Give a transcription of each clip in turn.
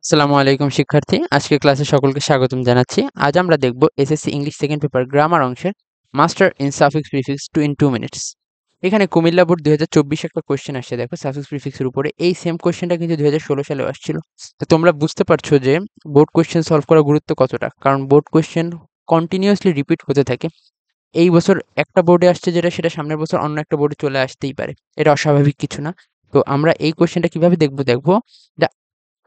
আসসালামু আলাইকুম শিক্ষার্থী, আজকে ক্লাসে সকলকে স্বাগতম জানাচ্ছি। আজ আমরা দেখব SSC English second paper grammar অংশের master in suffix prefix to in 2 minutes. এখানে কুমিল্লা বোর্ড 2024 একটা কোশ্চেন আসছে, দেখো সাফিক্স প্রিফিক্সের উপরে। এই সেম কোশ্চেনটা কিন্তু 2016 সালেও আসছিল। তো তোমরা বুঝতে পারছো যে বোর্ড কোশ্চেন সলভ করার গুরুত্ব কতটা, কারণ বোর্ড কোশ্চেন কন্টিনিউয়াসলি রিপিট হতে থাকে। এই বছর একটা বোর্ডে আসছে যেটা, সেটা সামনের বছর অন্য একটা বোর্ডে চলে আসতেই পারে, এটা অস্বাভাবিক কিছু না। তো আমরা এই কোশ্চেনটা কিভাবে দেখবো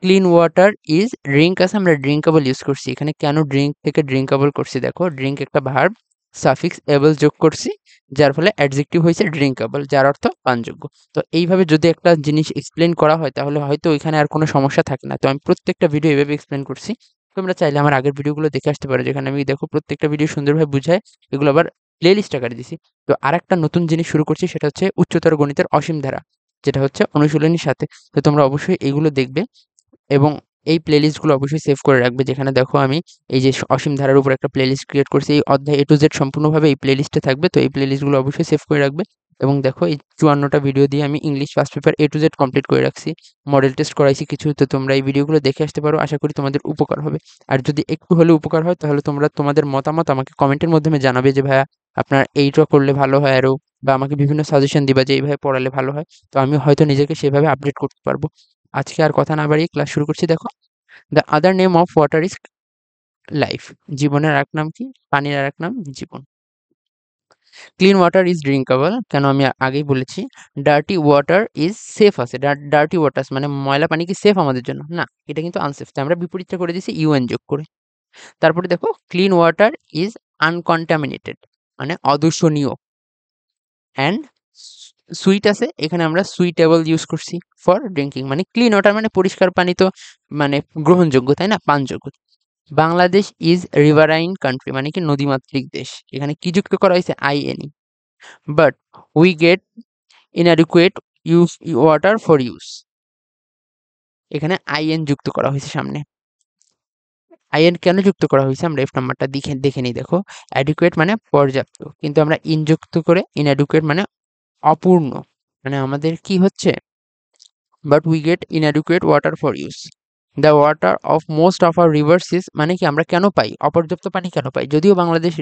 ক্লিন ওয়াটার ইজ ড্রিঙ্ক আছে, আমরা ড্রিঙ্কাবল ইউজ করছি। এখানে কেন ড্রিঙ্ক থেকে ড্রিঙ্কাবল করছি, দেখো ড্রিঙ্ক একটা ভার্ব, সাফিক্স এবল যোগ করছি, যার ফলে অ্যাডজেক্টিভ হয়েছে ড্রিঙ্কাবল, যার অর্থ পানযোগ্য। তো এইভাবে যদি একটা জিনিস এক্সপ্লেন করা হয় তাহলে হয়তো ওইখানে আর কোনো সমস্যা থাকে না। তো আমি প্রত্যেকটা ভিডিও এভাবে এক্সপ্লেন করছি। তোমরা চাইলে আমার আগের ভিডিওগুলো দেখে আসতে পারো, যেখানে আমি দেখো প্রত্যেকটা ভিডিও সুন্দরভাবে বুঝায়, এগুলো আবার প্লে লিস্ট আকারে দিছি। তো আরেকটা নতুন জিনিস শুরু করছি, সেটা হচ্ছে উচ্চতর গণিতের অসীম ধারা, যেটা হচ্ছে অনুশীলনীর সাথে। তো তোমরা অবশ্যই এগুলো দেখবে এবং এই প্লেলিস্টগুলো অবশ্যই সেভ করে রাখবে। যেখানে দেখো আমি এই যে অসীম ধারার উপর একটা প্লেলিস্ট ক্রিয়েট করছি, এই অধ্যায় A to Z সম্পূর্ণভাবে এই প্লেলিস্টে থাকবে। তো এই প্লেলিস্টগুলো অবশ্যই সেভ করে রাখবে। এবং দেখো এই 54টা ভিডিও দিয়ে আমি English first paper A to Z complete করে রাখছি, মডেল টেস্ট করাইছি কিছু। তো তোমরা এই ভিডিওগুলো দেখে আসতে পারো, আশা করি তোমাদের উপকার হবে। আর যদি একটু হলেও উপকার হয় তাহলে তোমরা তোমাদের মতামত আমাকে কমেন্টের মাধ্যমে জানাবে যে ভাইয়া আপনার এইটা করলে ভালো হয় আরো, বা আমাকে বিভিন্ন সাজেশন দিবা যে এইভাবে পড়ালে ভালো হয়। তো আমি হয়তো নিজেকে সেভাবে আপডেট করতে পারবো। আজকে আর কথা না বাড়িয়ে ক্লাস শুরু করছি। দেখো, the other name of water is life. জীবনের আরেক নাম কি? পানির আরেক নাম জীবন। ক্লিন ওয়াটার ইজ ড্রিঙ্কেবল, কেন আমি আগেই বলেছি। ডার্টি ওয়াটার ইজ সেফ আছে, ডার্টি ওয়াটার মানে ময়লা পানি কি সেফ আমাদের জন্য? না, এটা কিন্তু আনসেফ। তাই আমরা বিপরীতটা করে দিয়েছি ইউএন যোগ করে। তারপরে দেখো, ক্লিন ওয়াটার ইজ আনকন্টামিনেটেড মানে অদূষণীয়। অ্যান্ড সুইট আছে, এখানে আমরা সুইটেবল ইউজ করছি ফর ড্রিঙ্কিং। মানে ক্লিন ওয়াটার মানে পরিষ্কার পানি, তো মানে গ্রহণযোগ্য, তাই না, পানযোগ্য। বাংলাদেশ ইজ রিভারাইন কান্ট্রি মানে কি নদীমাতৃক দেশ। এখানে কি যুক্ত করা হয়েছে? I N E. But we get inadequate use water for use, এখানে আইএন যুক্ত করা হয়েছে সামনে। আইএন কেন যুক্ত করা হয়েছে আমরা এফ নাম্বারটা দেখে নিই। দেখো, অ্যাডিকুয়েট মানে পর্যাপ্ত, কিন্তু আমরা ইন যুক্ত করে ইনঅ্যাডিকুয়েট মানে অপূর্ণ। মানে আমাদের কি হচ্ছে, but we get inadequate water for use. The water of most of our rivers is মানে কি আমরা কেন পাই অপর্যাপ্ত পানি, কেন পাই? যদিও বাংলাদেশ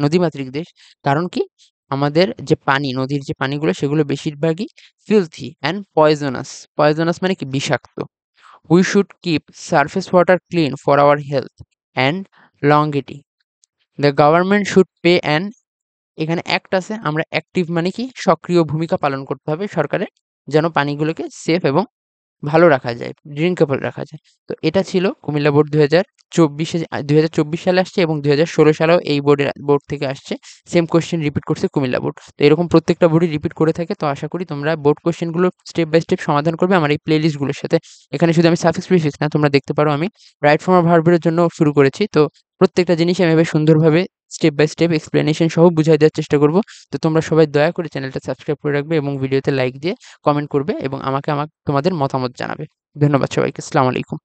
নদীমাতৃক দেশ, কারণ কি আমাদের যে পানি, নদীর যে পানিগুলো সেগুলো বেশিরভাগই ফিলথি অ্যান্ড পয়জনাস। পয়জনাস মানে কি বিষাক্ত। We should keep surface water clean for our health and longevity. The government should pay an, এখানে অ্যাক্ট আছে, আমরা অ্যাক্টিভ মানে কি সক্রিয় ভূমিকা পালন করতে হবে সরকারের, যেন পানিগুলোকে সেফ এবং ভালো রাখা যায়, ড্রিঙ্কেবল রাখা যায়। তো এটা ছিল কুমিল্লা বোর্ড 2024 সালে আসছে, এবং 2016 সালেও এই বোর্ড থেকে আসছে। সেম কোশ্চেন রিপিট করছে কুমিল্লা বোর্ড। তো এরকম প্রত্যেকটা বোর্ডই রিপিট করে থাকে। তো আশা করি তোমরা বোর্ড কোশ্চেনগুলো স্টেপ বাই স্টেপ সমাধান করবে আমার এই প্লেলিস্টগুলোর সাথে। এখানে শুধু আমি সাফিক্স প্রিফিক্স না, তোমরা দেখতে পারো আমি রাইট ফর্ম অফ ভার্বের জন্য শুরু করেছি। তো প্রত্যেকটা জিনিস আমি এভাবে সুন্দরভাবে স্টেপ বাই স্টেপ এক্সপ্লেনেশন সহ বুঝাই দেওয়ার চেষ্টা করব। তো তোমরা সবাই দয়া করে চ্যানেলটা সাবস্ক্রাইব করে রাখবে এবং ভিডিওতে লাইক দিয়ে কমেন্ট করবে এবং আমাকে তোমাদের মতামত জানাবে। ধন্যবাদ সবাইকে। আসসালামু আলাইকুম।